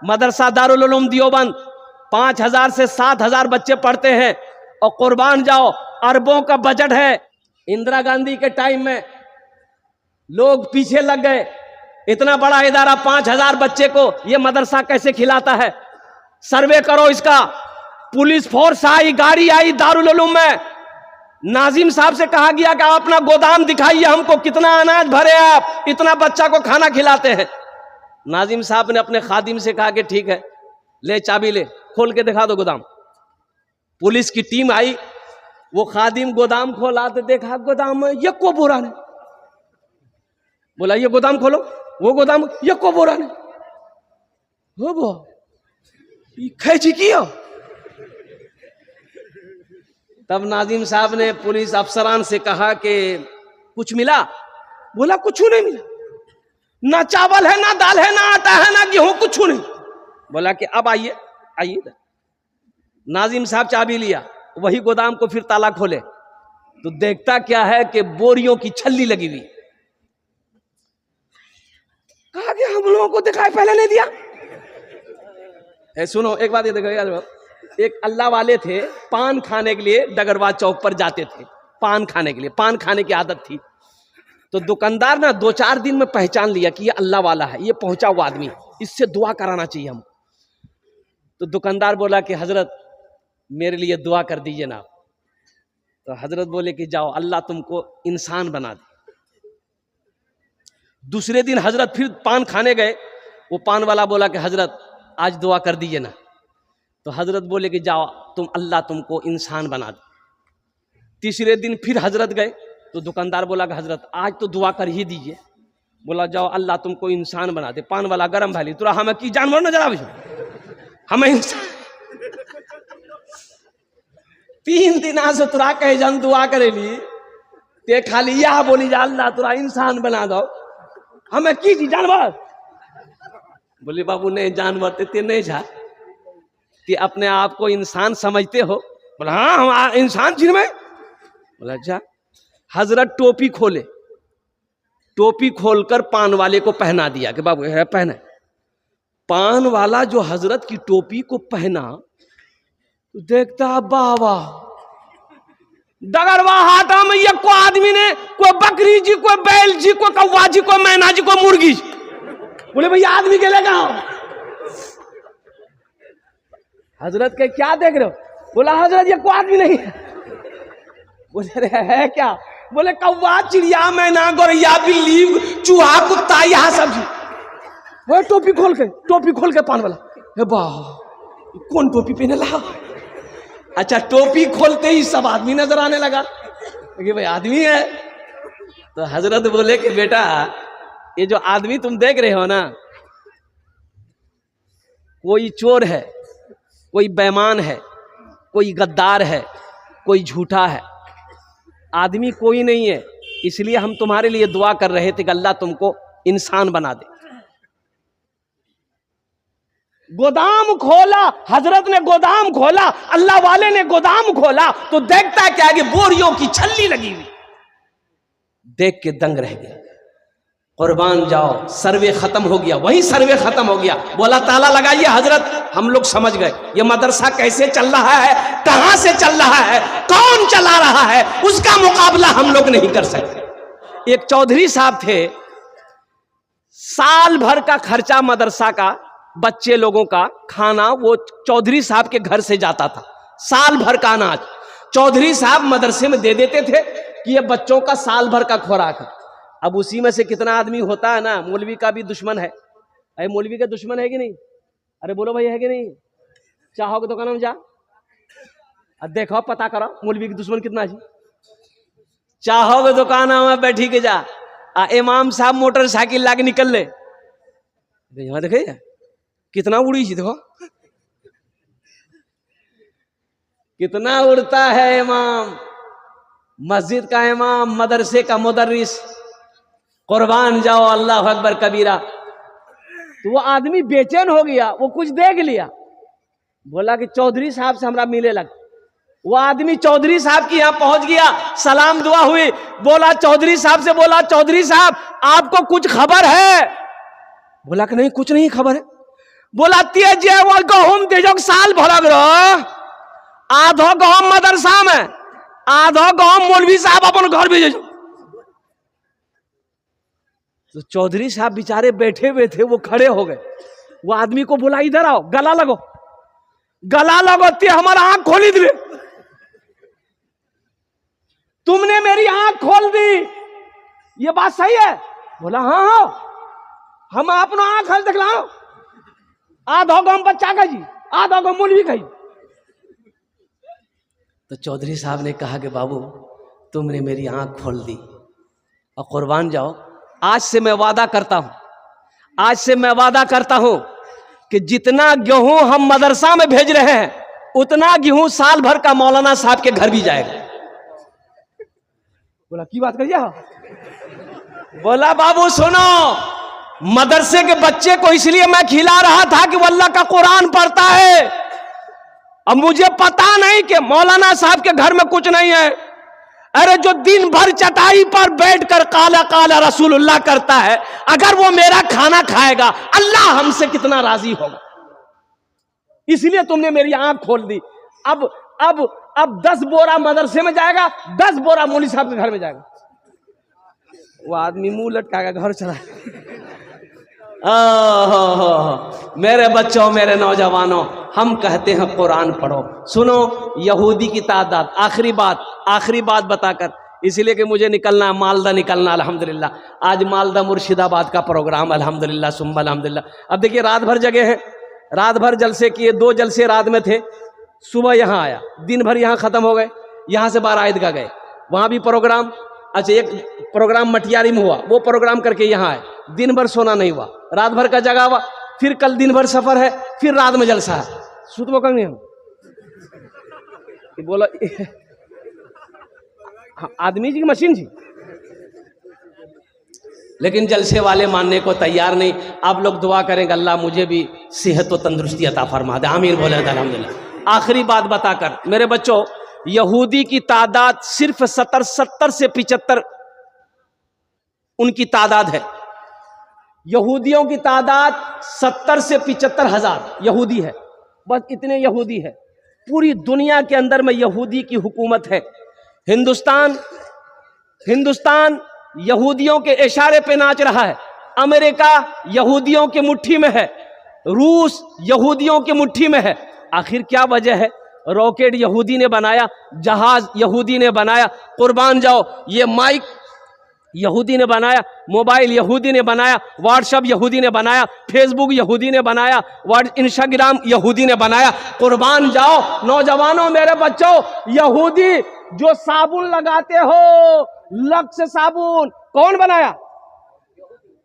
मदरसा दारुल उलूम देवबंद 5000 से 7000 बच्चे पढ़ते हैं, और कुर्बान जाओ अरबों का बजट है। इंदिरा गांधी के टाइम में लोग पीछे लग गए, इतना बड़ा इदारा 5000 बच्चे को ये मदरसा कैसे खिलाता है? सर्वे करो इसका। पुलिस फोर्स आई, गाड़ी आई दारुल उलूम में। नाजिम साहब से कहा गया कि आप अपना गोदाम दिखाइए हमको, कितना अनाज भरे आप, इतना बच्चा को खाना खिलाते हैं। नाजिम साहब ने अपने खादिम से कहा कि ठीक है, ले चाबी ले, खोल के दिखा दो गोदाम। पुलिस की टीम आई, वो खादिम गोदाम खोला तो देखा गोदाम में ये को बोरा ने। बोला ये गोदाम खोलो, वो गोदाम ये को बोरा ने। हो बो खैची किया। तब नाजिम साहब ने पुलिस अफसरान से कहा कि कुछ मिला? बोला कुछ नहीं मिला, ना चावल है, ना दाल है, ना आटा है, ना गेहूं, कुछ नहीं। बोला कि अब आइए आइए। नाजिम साहब चाबी लिया, वही गोदाम को फिर ताला खोले तो देखता क्या है कि बोरियों की छल्ली लगी हुई। कहा कि हम लोगों को दिखाई पहले नहीं दिया। सुनो एक बात ये देखो यार, एक अल्लाह वाले थे, पान खाने के लिए डगरवा चौक पर जाते थे, पान खाने के लिए, पान खाने की आदत थी। तो दुकानदार ना 2-4 दिन में पहचान लिया कि ये अल्लाह वाला है, ये पहुंचा हुआ आदमी, इससे दुआ कराना चाहिए हम। तो दुकानदार बोला कि हजरत मेरे लिए दुआ कर दीजिए ना। तो हजरत बोले कि जाओ अल्लाह तुमको इंसान बना दे। दूसरे दिन हजरत फिर पान खाने गए, वो पान वाला बोला कि हजरत आज दुआ कर दीजिए ना। तो हजरत बोले कि जाओ तुम अल्लाह तुमको इंसान बना दे। तीसरे दिन फिर हजरत गए तो दुकानदार बोला कि हजरत आज तो दुआ कर ही दीजिए। बोला जाओ अल्लाह तुमको इंसान बना दे। पान वाला गरम भाली तुरा हमें की जानवर नजर आवे, हमें इंसान। 3 दिन से तुरा कहे जन दुआ करेली ते खाली यह बोली जा अल्लाह तुरा इंसान बना दो, हमें की जी जानवर। बोले बाबू नहीं जानवर ते नहीं जा, कि अपने आप को इंसान समझते हो? बोला हाँ हम इंसान जी में। बोला अच्छा। हजरत टोपी खोले, टोपी खोलकर पान वाले को पहना दिया कि बाबू है पहना। पान वाला जो हजरत की टोपी को पहना तो देखता बाबा डगरवा हाटा में ये को आदमी ने, कोई बकरी जी, कोई बैल जी, कोई कौवा जी, कोई मैना जी, कोई मुर्गी। बोले भैया आदमी के लेगा। हजरत के क्या देख रहे हो? बोला हजरत ये कोई आदमी नहीं है। बोले अरे है क्या? बोले कौवा, चिड़िया, मैना, गौरैया, बिल्ली, चूहा, कुत्ता, यहाँ सब जी। वो टोपी खोल के पान वाला, वाह कौन टोपी पहने लगा? अच्छा टोपी खोलते ही सब आदमी नजर आने लगा कि भाई आदमी है। तो हजरत बोले कि बेटा ये जो आदमी तुम देख रहे हो ना, कोई चोर है, कोई बेईमान है, कोई गद्दार है, कोई झूठा है, आदमी कोई नहीं है। इसलिए हम तुम्हारे लिए दुआ कर रहे थे कि अल्लाह तुमको इंसान बना दे। गोदाम खोला, हजरत ने गोदाम खोला, अल्लाह वाले ने गोदाम खोला तो देखता क्या कि बोरियों की छल्ली लगी हुई। देख के दंग रह गया। कुर्बान जाओ, सर्वे खत्म हो गया, वही सर्वे खत्म हो गया। बोला ताला लगाइए हजरत, हम लोग समझ गए ये मदरसा कैसे चल रहा है, कहां से चल रहा है, कौन चला रहा है, उसका मुकाबला हम लोग नहीं कर सकते। एक चौधरी साहब थे, साल भर का खर्चा मदरसा का, बच्चे लोगों का खाना वो चौधरी साहब के घर से जाता था। साल भर का अनाज चौधरी साहब मदरसे में दे देते थे कि ये बच्चों का साल भर का खुराक है। अब उसी में से कितना आदमी होता है ना, मौलवी का भी दुश्मन है। अरे मौलवी का दुश्मन है कि नहीं? अरे बोलो भाई है कि नहीं? चाहो के दुकान में जा देखो, पता करो मौलवी की दुश्मन कितना जी। चाहो के दुकान में बैठी के जा, इमाम साहब मोटरसाइकिल लाके निकल ले, यहाँ देखे कितना उड़ी जी, देखो कितना उड़ता है इमाम, मस्जिद का इमाम, मदरसे का मुदर्रिस। कुर्बान जाओ, अल्लाह अकबर कबीरा। तो वो आदमी बेचैन हो गया, वो कुछ देख लिया, बोला कि चौधरी साहब से हमरा मिले लग। वो आदमी चौधरी साहब की यहाँ पहुंच गया, सलाम दुआ हुई, बोला चौधरी साहब से, बोला चौधरी साहब आपको कुछ खबर है? बोला कि नहीं कुछ नहीं खबर है। बोला तेज वो गहूम तेजो साल भरग रहो, आधो गहूम मदरसा में, आधो गहूम मौलवी साहब अपन घर भेजे। तो चौधरी साहब बेचारे बैठे हुए थे, वो खड़े हो गए। वो आदमी को बोला इधर आओ, गला लगो, गला लगो, ते हमारा आंख खोली दी, तुमने मेरी आंख खोल दी, ये बात सही है? बोला हाँ हाँ, हम अपना आंख हल दिखलाओ, आधो गम बच्चा का जी, आधो गम मौलवी का। तो चौधरी साहब ने कहा कि बाबू तुमने मेरी आंख खोल दी, और कुर्बान जाओ, आज से मैं वादा करता हूं, आज से मैं वादा करता हूं कि जितना गेहूं हम मदरसा में भेज रहे हैं, उतना गेहूं साल भर का मौलाना साहब के घर भी जाएगा। बोला की बात करिए? बोला बाबू सुनो, मदरसे के बच्चे को इसलिए मैं खिला रहा था कि वो अल्लाह का कुरान पढ़ता है। अब मुझे पता नहीं कि मौलाना साहब के घर में कुछ नहीं है। अरे जो दिन भर चटाई पर बैठकर काला काला रसूलुल्लाह करता है, अगर वो मेरा खाना खाएगा, अल्लाह हमसे कितना राजी होगा। इसलिए तुमने मेरी आंख खोल दी। अब 10 बोरा मदरसे में जाएगा, 10 बोरा मौलवी साहब के घर में जाएगा। वो आदमी मुंह लटकाएगा, घर चला। मेरे बच्चों, मेरे नौजवानों, हम कहते हैं कुरान पढ़ो। सुनो, यहूदी की तादाद, आखिरी बात बताकर, इसलिए कि मुझे निकलना है, मालदा निकलना। अल्हम्दुलिल्लाह आज मालदा मुर्शिदाबाद का प्रोग्राम, अल्हम्दुलिल्लाह सुम्मा अल्हम्दुलिल्लाह। अब देखिए रात भर जगह है, रात भर जलसे किए, 2 जलसे रात में थे। सुबह यहाँ आया, दिन भर यहाँ खत्म हो गए, यहाँ से 12 ईदगाह गए, वहाँ भी प्रोग्राम। अच्छा, एक प्रोग्राम मटियारी में हुआ, वो प्रोग्राम करके यहाँ आए, दिन भर सोना नहीं हुआ, रात भर का जगा हुआ। फिर कल दिन भर सफर है, फिर रात में जलसा है। सुतबो करेंगे हम, बोला आदमी जी की मशीन जी, लेकिन जलसे वाले मानने को तैयार नहीं। आप लोग दुआ करेंगे अल्लाह मुझे भी सेहत व तंदुरुस्ती अता फरमा दे, आमीन बोले अल्हम्दुलिल्लाह। आखिरी बात बताकर, मेरे बच्चों, यहूदी की तादाद सिर्फ 70 से 75 उनकी तादाद है। यहूदियों की तादाद 70 से 75 हजार यहूदी है, बस इतने यहूदी है। पूरी दुनिया के अंदर में यहूदी की हुकूमत है। हिंदुस्तान यहूदियों के इशारे पे नाच रहा है। अमेरिका यहूदियों के मुट्ठी में है, रूस यहूदियों के मुट्ठी में है। आखिर क्या वजह है? रॉकेट यहूदी ने बनाया, जहाज यहूदी ने बनाया, कुर्बान जाओ, ये माइक यहूदी ने बनाया, मोबाइल यहूदी ने बनाया, व्हाट्सएप यहूदी ने बनाया, फेसबुक यहूदी ने बनाया, इंस्टाग्राम यहूदी ने बनाया। कुर्बान जाओ नौजवानों, मेरे बच्चों, यहूदी जो साबुन लगाते हो, लक्स साबुन, कौन बनाया?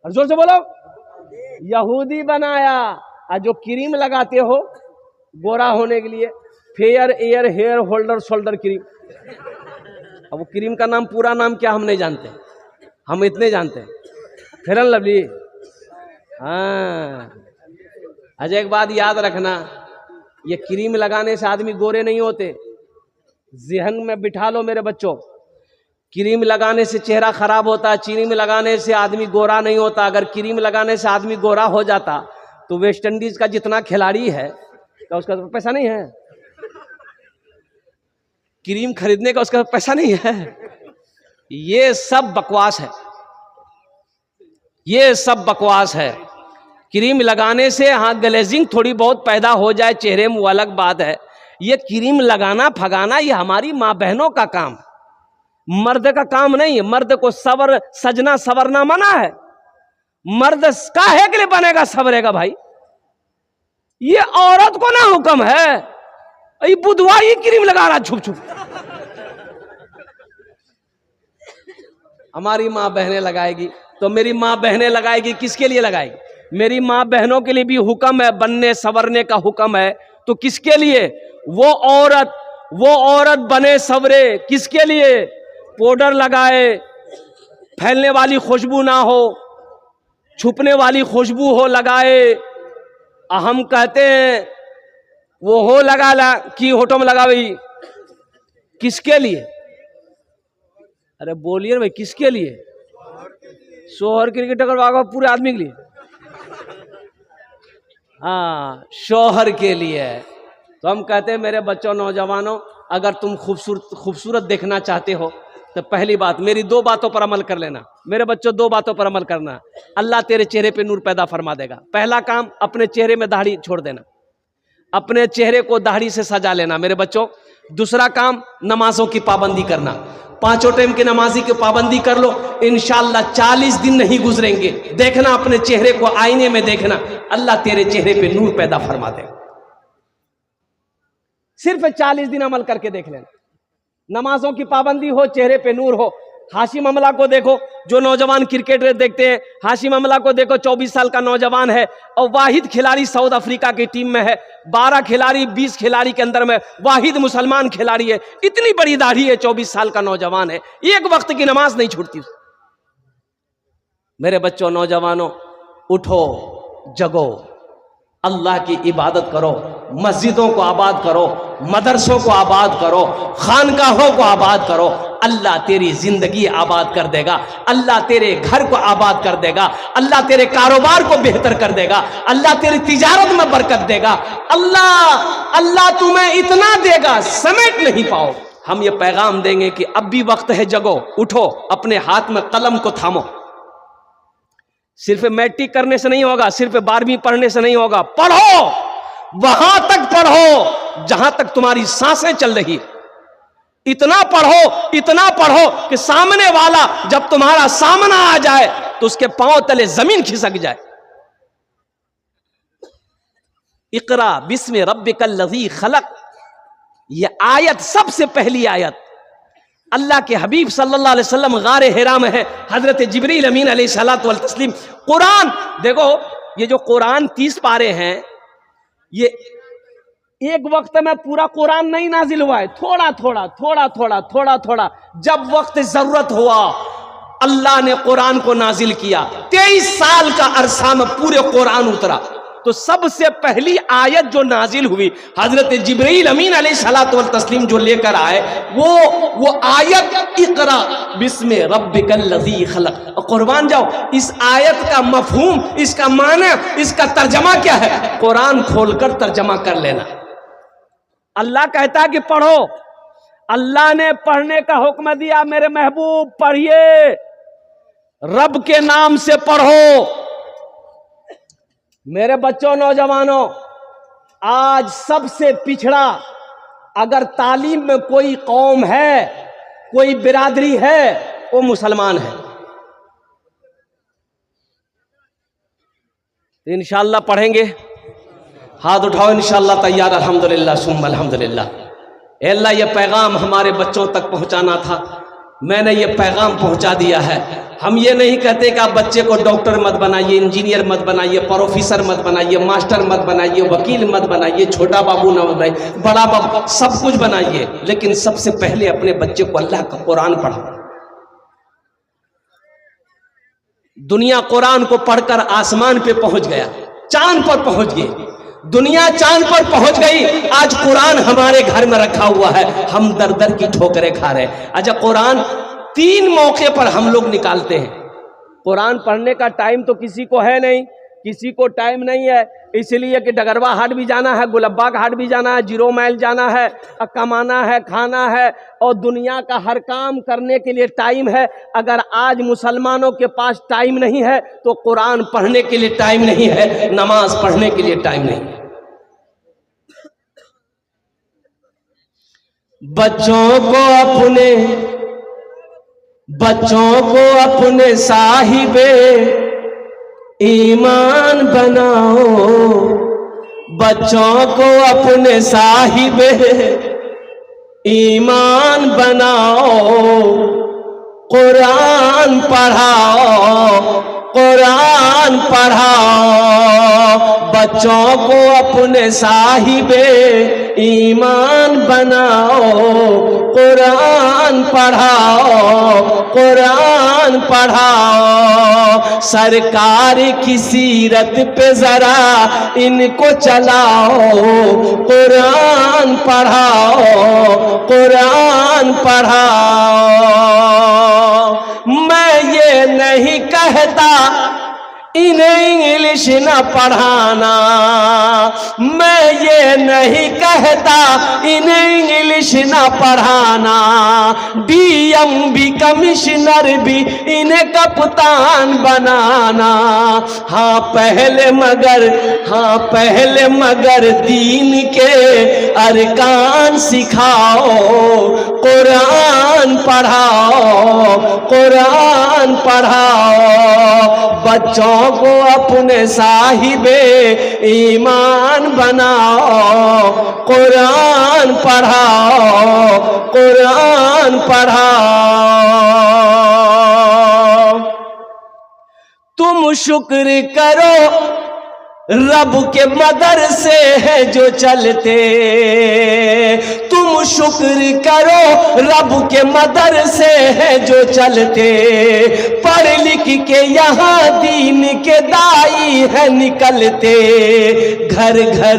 और जोर से बोलो, यहूदी बनाया। और जो क्रीम लगाते हो गोरा होने के लिए, fair air hair holder shoulder cream, अब वो क्रीम का नाम, पूरा नाम क्या हम नहीं जानते, हम इतने जानते हैं, फेयर एंड लवली। हाँ, अच्छा एक बात याद रखना, ये क्रीम लगाने से आदमी गोरे नहीं होते, ज़हन में बिठा लो मेरे बच्चों। क्रीम लगाने से चेहरा खराब होता है, क्रीम लगाने से आदमी गोरा नहीं होता। अगर क्रीम लगाने से आदमी गोरा हो जाता तो वेस्ट इंडीज का जितना खिलाड़ी है, क्या उसका तो पैसा नहीं है? क्रीम खरीदने का उसका पैसा नहीं है। ये सब बकवास है, ये सब बकवास है। क्रीम लगाने से हाँ ग्लेजिंग थोड़ी बहुत पैदा हो जाए चेहरे में, वो अलग बात है। ये क्रीम लगाना फगाना ये हमारी माँ बहनों का काम, मर्द का काम नहीं है। मर्द को सजना सवरना मना है। मर्द काहे के लिए बनेगा सवरेगा भाई? ये औरत को ना हुक्म है। ये बुधवा ये क्रीम लगा रहा छुप छुप। हमारी माँ बहनें लगाएगी तो मेरी माँ बहनें लगाएगी, किसके लिए लगाएगी? मेरी माँ बहनों के लिए भी हुक्म है, बनने सवरने का हुक्म है, तो किसके लिए? वो औरत बने सवरे, किसके लिए? पाउडर लगाए, फैलने वाली खुशबू ना हो, छुपने वाली खुशबू हो, लगाए। हम कहते हैं वो हो लगा ला कि होठों में लगा भाई, किसके लिए? अरे बोलिए भाई, किसके लिए? शोहर के लिए, टकर पूरे आदमी के लिए। हाँ, शौहर के लिए है। तो हम कहते हैं मेरे बच्चों, नौजवानों, अगर तुम खूबसूरत देखना चाहते हो तो पहली बात, मेरी 2 बातों पर अमल कर लेना। मेरे बच्चों, 2 बातों पर अमल करना, अल्लाह तेरे चेहरे पे नूर पैदा फरमा देगा। पहला काम, अपने चेहरे में दाढ़ी छोड़ देना, अपने चेहरे को दाढ़ी से सजा लेना मेरे बच्चों। दूसरा काम, नमाजों की पाबंदी करना। 5 टाइम की नमाजी की पाबंदी कर लो, इंशाअल्लाह 40 दिन नहीं गुजरेंगे, देखना अपने चेहरे को आईने में देखना, अल्लाह तेरे चेहरे पे नूर पैदा फरमा देगा। सिर्फ 40 दिन अमल करके देख लेना। नमाजों की पाबंदी हो, चेहरे पे नूर हो। हाशिम अमला को देखो, जो नौजवान क्रिकेट देखते हैं, हाशिम अमला को देखो, 24 साल का नौजवान है और वाहिद खिलाड़ी साउथ अफ्रीका की टीम में है। 12 खिलाड़ी 20 खिलाड़ी के अंदर में वाहिद मुसलमान खिलाड़ी है। इतनी बड़ी दाढ़ी है, 24 साल का नौजवान है, एक वक्त की नमाज नहीं छूटती। मेरे बच्चों, नौजवानों, उठो, जगो, अल्लाह की इबादत करो, मस्जिदों को आबाद करो, मदरसों को आबाद करो, खानकाहों को आबाद करो। अल्लाह तेरी जिंदगी आबाद कर देगा, अल्लाह तेरे घर को आबाद कर देगा, अल्लाह तेरे कारोबार को बेहतर कर देगा, अल्लाह तेरी तिजारत में बरकत देगा। अल्लाह तुम्हें इतना देगा, समेट नहीं पाओ। हम ये पैगाम देंगे कि अब भी वक्त है, जगो, उठो, अपने हाथ में कलम को थामो। सिर्फ मैट्रिक करने से नहीं होगा, सिर्फ 12वीं पढ़ने से नहीं होगा, पढ़ो, वहां तक पढ़ो जहां तक तुम्हारी सांसें चल रही। इतना पढ़ो कि सामने वाला जब तुम्हारा सामना आ जाए तो उसके पांव तले जमीन खिसक जाए। इकरा बिस्मि रब्बिकल लज़ी खलक, यह आयत सबसे पहली आयत अल्लाह के हबीब सल्लल्लाहु अलैहि वसल्लम गारे हिरा में है, हजरत जिब्रील अमीन अलैहिस्सलातु वल तस्लीम। कुरान देखो, ये जो कुरान 30 पारे हैं, ये एक वक्त में पूरा कुरान नहीं नाजिल हुआ है, थोड़ा थोड़ा। जब वक्त जरूरत हुआ अल्लाह ने कुरान को नाजिल किया। 23 साल का अरसा में पूरे कुरान उतरा। तो सबसे पहली आयत जो नाजिल हुई, हजरत जिब्रील अमीन अलैहिस्सलातु वल तस्लीम जो लेकर आए, वो आयत इकरा बिस्मि रब्बिकल लज़ी खलक। कुर्बान जाओ, इस आयत का मफहूम, इसका माना, इसका तर्जमा क्या है, कुरान खोलकर तर्जमा कर लेना। अल्लाह कहता है कि पढ़ो, अल्लाह ने पढ़ने का हुक्म दिया, मेरे महबूब पढ़िए, रब के नाम से पढ़ो। मेरे बच्चों, नौजवानों, आज सबसे पिछड़ा अगर तालीम में कोई कौम है, कोई बिरादरी है, वो मुसलमान है। इंशाअल्लाह पढ़ेंगे, हाथ उठाओ, इंशाअल्लाह तैयार, अल्हम्दुलिल्लाह सुम्मा अल्हम्दुलिल्लाह। अल्लाह ये पैगाम हमारे बच्चों तक पहुंचाना था, मैंने ये पैगाम पहुंचा दिया है। हम ये नहीं कहते कि आप बच्चे को डॉक्टर मत बनाइए, इंजीनियर मत बनाइए, प्रोफेसर मत बनाइए, मास्टर मत बनाइए, वकील मत बनाइए, छोटा बाबू न बनाइए, बड़ा बाबू, सब कुछ बनाइए, लेकिन सबसे पहले अपने बच्चे को अल्लाह का कुरान पढ़ाओ। दुनिया कुरान को पढ़कर आसमान पे पहुंच गया, चांद पर पहुंच गई, दुनिया चांद पर पहुंच गई। आज कुरान हमारे घर में रखा हुआ है, हम दर दर की ठोकरें खा रहे हैं। अच्छा, कुरान 3 मौके पर हम लोग निकालते हैं। कुरान पढ़ने का टाइम तो किसी को है नहीं, किसी को टाइम नहीं है, इसलिए कि डगरवा हाट भी जाना है, गुलब्बाग हाट भी जाना है, 0 माइल जाना है, कमाना है, खाना है, और दुनिया का हर काम करने के लिए टाइम है। अगर आज मुसलमानों के पास टाइम नहीं है तो कुरान पढ़ने के लिए टाइम नहीं है, नमाज पढ़ने के लिए टाइम नहीं है। बच्चों को अपने साहिबे ईमान बनाओ, बच्चों को अपने साहिबे ईमान बनाओ, कुरान पढ़ाओ, कुरान पढ़ाओ, बच्चों को अपने साहिबे ईमान बनाओ, कुरान पढ़ाओ, कुरान पढ़ाओ। सरकार की सीरत पे जरा इनको चलाओ, कुरान पढ़ाओ, कुरान पढ़ाओ। मैं ये नहीं कहता इन्हें इंग्लिश न पढ़ाना। मैं ये नहीं कहता इन्हें इंग्लिश न पढ़ाना, डीएम भी कमिश्नर भी इन्हें कप्तान बनाना। हाँ पहले मगर दीन के अरकान सिखाओ, कुरान पढ़ाओ, कुरान पढ़ाओ। बच्चों को अपने साहिबे ईमान बनाओ, कुरान पढ़ाओ, कुरान पढ़ाओ। तुम शुक्र करो रब के मदरसे है जो चलते, तुम शुक्र करो रब के मदरसे है जो चलते। पढ़ लिख के यहाँ दीन के दाई है निकलते। घर घर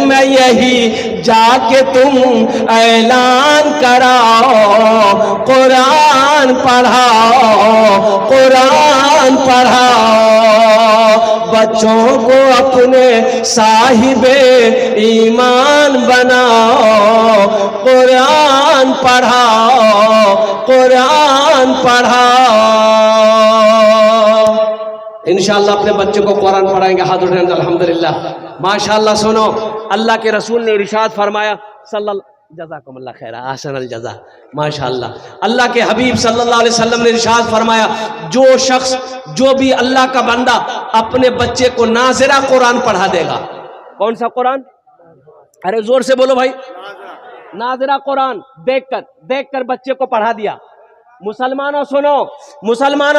में यही जाके तुम ऐलान कराओ, कुरान पढ़ाओ, कुरान पढ़ाओ। बच्चों को अपने साहिबे ईमान बनाओ, कुरान पढ़ाओ, कुरान पढ़ाओ। इंशाअल्लाह अपने बच्चों को कुरान पढ़ाएंगे। हाथ उठाएंगे अल्हम्दुलिल्लाह। माशाअल्लाह। सुनो, अल्लाह के रसूल ने इरशाद फरमाया जज़ाकुमुल्लाह खैरा ahsanal जज़ा। माशाअल्लाह, अल्लाह के हबीब सल्लल्लाहु अलैहि वसल्लम ने इरशाद फरमाया, जो शख्स, जो भी अल्लाह का बंदा अपने बच्चे को नाज़िरा कुरान पढ़ा देगा। कौन सा कुरान? अरे जोर से बोलो भाई। नाज़िरा कुरान देखकर बच्चे को पढ़ा दिया। मुसलमानों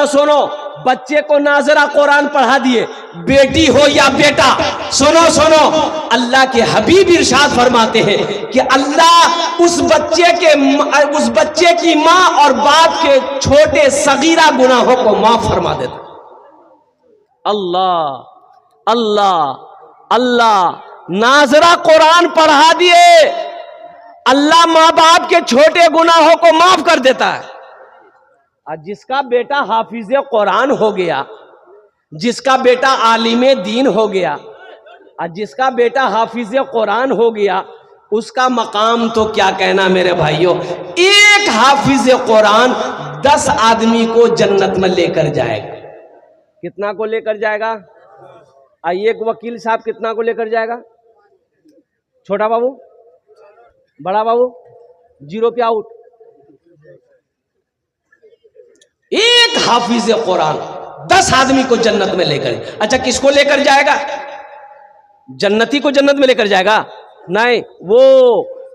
सुनो, बच्चे को नाज़िरा कुरान पढ़ा दिए, बेटी हो या बेटा। सुनो, अल्लाह के हबीब इरशाद फरमाते हैं कि अल्लाह उस बच्चे की माँ और बाप के छोटे सगीरा गुनाहों को माफ फरमा देता। अल्लाह अल्लाह अल्लाह। नाज़िरा कुरान पढ़ा दिए, अल्लाह माँ बाप के छोटे गुनाहों को माफ कर देता है। और जिसका बेटा हाफिज़े कुरान हो गया, जिसका बेटा आलिमे दीन हो गया, और जिसका बेटा हाफिज़े कुरान हो गया, उसका मकाम तो क्या कहना मेरे भाइयों। एक हाफिज़े कुरान 10 आदमी को जन्नत में लेकर जाएगा। कितना को लेकर जाएगा? एक वकील साहब कितना को लेकर जाएगा? छोटा बाबू, बड़ा बाबू, 0 पे आउट। एक हाफिज़े कुरान 10 आदमी को जन्नत में लेकर। अच्छा, किसको लेकर जाएगा? जन्नती को जन्नत में लेकर जाएगा? नहीं, वो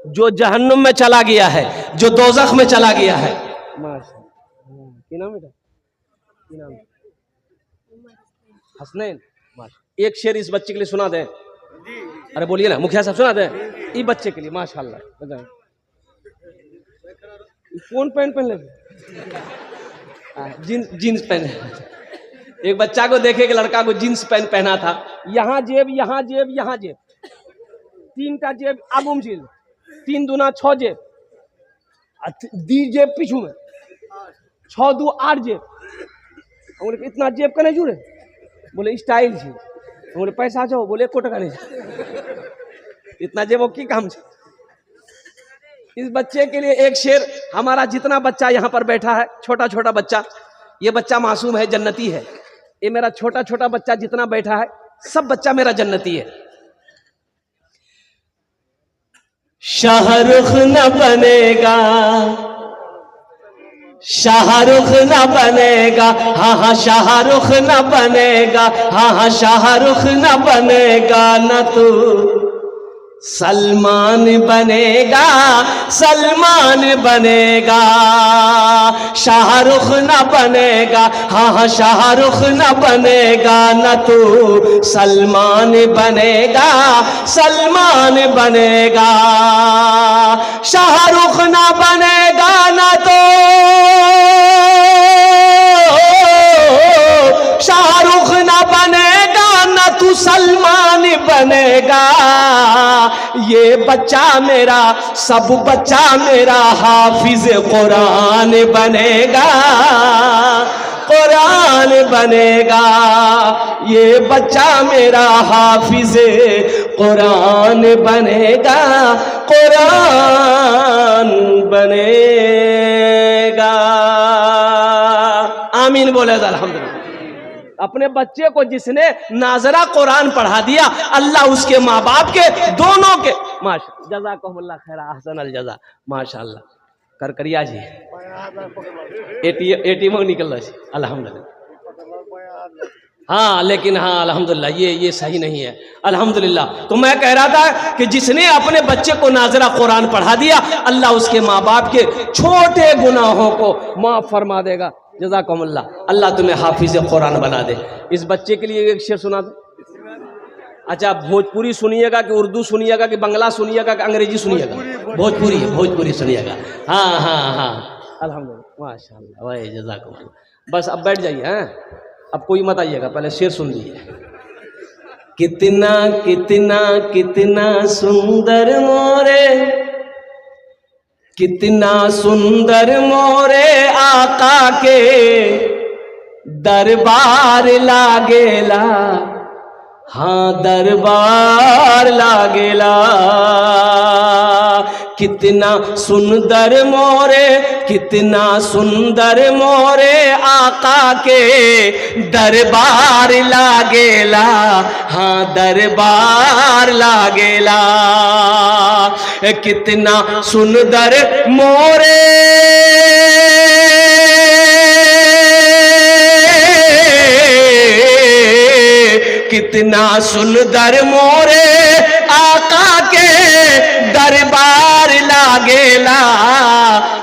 जो जहन्नुम में चला गया है, जो दोज़ख में चला गया है। हसनैन, एक शेर इस बच्चे के लिए सुना दें। अरे बोलिए ना मुखिया साहब, सुना दें इस बच्चे के लिए। माशाल्लाह। कौन पैंट पहन ले? जीन्स पहने। एक बच्चा को देखे कि लड़का को जीन्स पैंट पहना था, यहाँ जेब, यहाँ जेब, यहाँ जेब, 3टा जेब आगुम चीज, 3 दूना 6 जेब, दी जेब पीछू में, 6 दू 8 जेब। बोले इतना जेब का नहीं जुड़े? बोले स्टाइल छे। बोले पैसा छो? बोले 1 टका नहीं। इतना जेब की काम छे? इस बच्चे के लिए एक शेर। हमारा जितना बच्चा यहाँ पर बैठा है, छोटा छोटा बच्चा, ये बच्चा मासूम है, जन्नती है। ये मेरा छोटा छोटा बच्चा जितना बैठा है, सब बच्चा मेरा जन्नती है। शाहरुख न बनेगा, शाहरुख न बनेगा, हाँ शाहरुख न बनेगा, हाँ शाहरुख न बनेगा, न तू सलमान बनेगा, सलमान बनेगा। शाहरुख न बनेगा, हाँ शाहरुख न बनेगा, न तू सलमान बनेगा, सलमान बनेगा। शाहरुख न बनेगा, न तो शाहरुख न बनेगा, न तू सलमान बनेगा। ये बच्चा मेरा, सब बच्चा मेरा हाफिज कुरान बनेगा, कुरान बनेगा। ये बच्चा मेरा हाफिज कुरान बनेगा, कुरान बनेगा। आमीन बोले अल्हम्दुलिल्लाह। अपने बच्चे को जिसने नाजरा कुरान पढ़ा दिया, अल्लाह उसके माँ बाप के दोनों के माशा जज़ाकुमुल्लाह खैर अहसन अल जज़ा। माशाअल्लाह करकरिया जी एटीएम निकल रहा है अल्हम्दुलिल्लाह। हाँ लेकिन हाँ अल्हम्दुलिल्लाह ये सही नहीं है अल्हम्दुलिल्लाह। तो मैं कह रहा था कि जिसने अपने बच्चे को नाजरा कुरान पढ़ा दिया, अल्लाह उसके माँ बाप के छोटे गुनाहों को माफ फरमा देगा। जज़ाकुमुल्लाह, अल्लाह तुम्हें हाफिज कुरान बना दे। इस बच्चे के लिए एक शेर सुना दो। अच्छा भोजपुरी सुनिएगा कि उर्दू सुनिएगा कि बंगला सुनिएगा कि अंग्रेजी सुनिएगा? भोजपुरी, भोजपुरी सुनिएगा। हाँ हाँ हाँ अल्हम्दुलिल्लाह माशाअल्लाह वही जज़ाकुमुल्लाह। बस अब बैठ जाइए। हैं अब कोई मत आइएगा, पहले शेर सुन लीजिए। कितना कितना कितना सुंदर मोरे, कितना सुंदर मोरे आका के दरबार लागेला, हाँ दरबार लागेला। कितना सुंदर मोरे, कितना सुंदर मोरे आका के दरबार लागेला, हाँ दरबार लागेला। कितना सुंदर मोरे, कितना सुंदर मोरे आका के दरबार लागेला।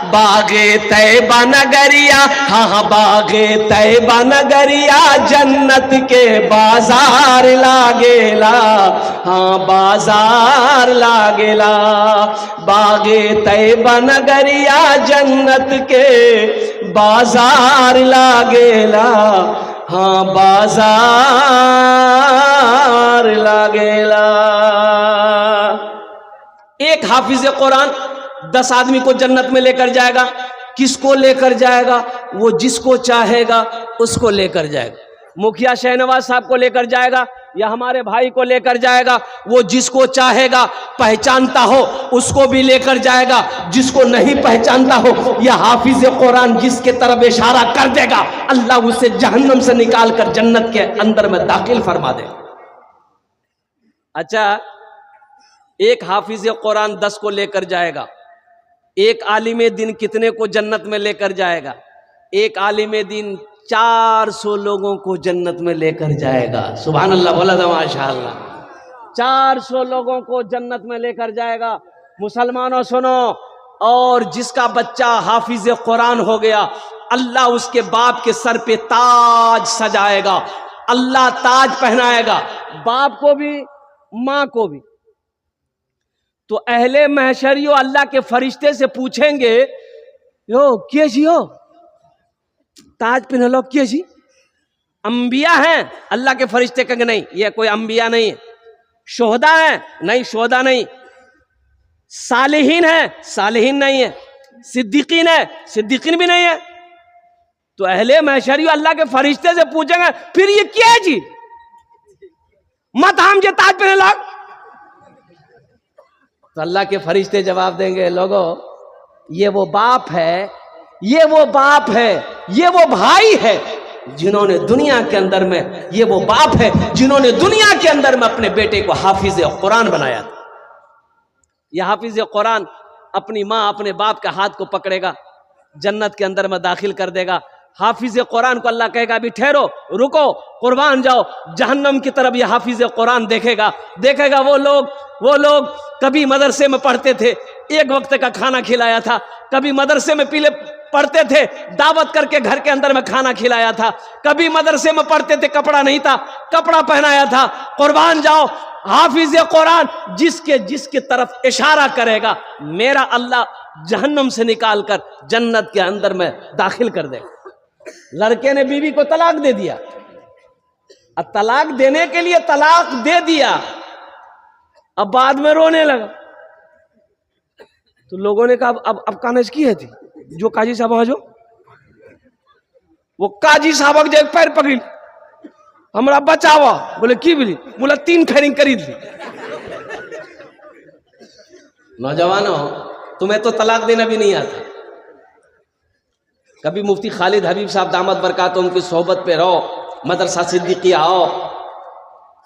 बागे तैबा नगरिया, हाँ बागे तैबा नगरिया जन्नत के बाजार लागेला, हाँ बाजार लागेला। बागे तैबा नगरिया जन्नत के बाजार लागेला, हाँ बाजार लागेला। एक हाफिज कुरान 10 आदमी को जन्नत में लेकर जाएगा। किसको लेकर जाएगा? वो जिसको चाहेगा उसको लेकर जाएगा। मुखिया शहनवाज साहब को लेकर जाएगा या हमारे भाई को लेकर जाएगा। वो जिसको चाहेगा पहचानता हो उसको भी लेकर जाएगा, जिसको नहीं पहचानता हो या हाफिज कुरान जिसके तरफ इशारा कर देगा, अल्लाह उसे जहन्नम से निकाल कर जन्नत के अंदर में दाखिल फरमा दे। अच्छा एक हाफिज कुरान 10 को लेकर जाएगा। एक आलिम दीन कितने को जन्नत में लेकर जाएगा? एक आलिम दीन 400 लोगों को जन्नत में लेकर जाएगा। सुभान अल्लाह बोला था माशाअल्लाह। 400 लोगों को जन्नत में लेकर जाएगा। मुसलमानों सुनो, और जिसका बच्चा हाफिज कुरान हो गया, अल्लाह उसके बाप के सर पे ताज सजाएगा, अल्लाह ताज पहनाएगा, बाप को भी माँ को भी। तो अहले महशरियो अल्लाह के फरिश्ते से पूछेंगे, यो क्या जी हो ताज पहन लो, क्या जी अंबिया हैं? अल्लाह के फरिश्ते कहेंगे नहीं, ये कोई अंबिया नहीं है। शोहदा है? नहीं शोहदा नहीं। सालिहीन है? सालिहीन नहीं है। सिद्दीकीन है? सिद्दीकीन भी नहीं है। तो अहले महशरियो अल्लाह के फरिश्ते से पूछेंगे फिर ये क्या है जी, मत हम जे ताज पहने लग। तो अल्लाह के फरिश्ते जवाब देंगे, लोगों ये वो बाप है, ये वो बाप है, ये वो भाई है जिन्होंने दुनिया के अंदर में, ये वो बाप है जिन्होंने दुनिया के अंदर में अपने बेटे को हाफिज कुरान बनाया था। यह हाफिज कुरान अपनी माँ अपने बाप के हाथ को पकड़ेगा, जन्नत के अंदर में दाखिल कर देगा। हाफिज कुरान को अल्लाह कहेगा अभी ठहरो, रुको, कुर्बान जाओ। जहन्नम की तरफ यह हाफिज कुरान देखेगा, देखेगा वो लोग कभी मदरसे में पढ़ते थे, एक वक्त का खाना खिलाया था, कभी मदरसे में पढ़ते थे, दावत करके घर के अंदर में खाना खिलाया था, कभी मदरसे में पढ़ते थे, कपड़ा नहीं था, कपड़ा पहनाया था। कुर्बान जाओ, हाफिज कुरान जिसके तरफ इशारा करेगा, मेरा अल्लाह जहन्नम से निकाल कर जन्नत के अंदर में दाखिल कर देगा। लड़के ने बीवी को तलाक दे दिया, अब तलाक देने के लिए तलाक दे दिया, अब बाद में रोने लगा। तो लोगों ने कहा अब कानज की है थी जो काजी साहब जो वो काजी साहब जो पैर पकड़ी हमरा बचावा। बोले की बोली? बोला 3 फेरिंग खरीद ली। नौजवानों, तुम्हें तो तलाक देना भी नहीं आता। कभी मुफ्ती खालिद हबीब साहब दामद बरकात उनकी सोहबत पे रहो, मदरसा सिद्दीकिया आओ,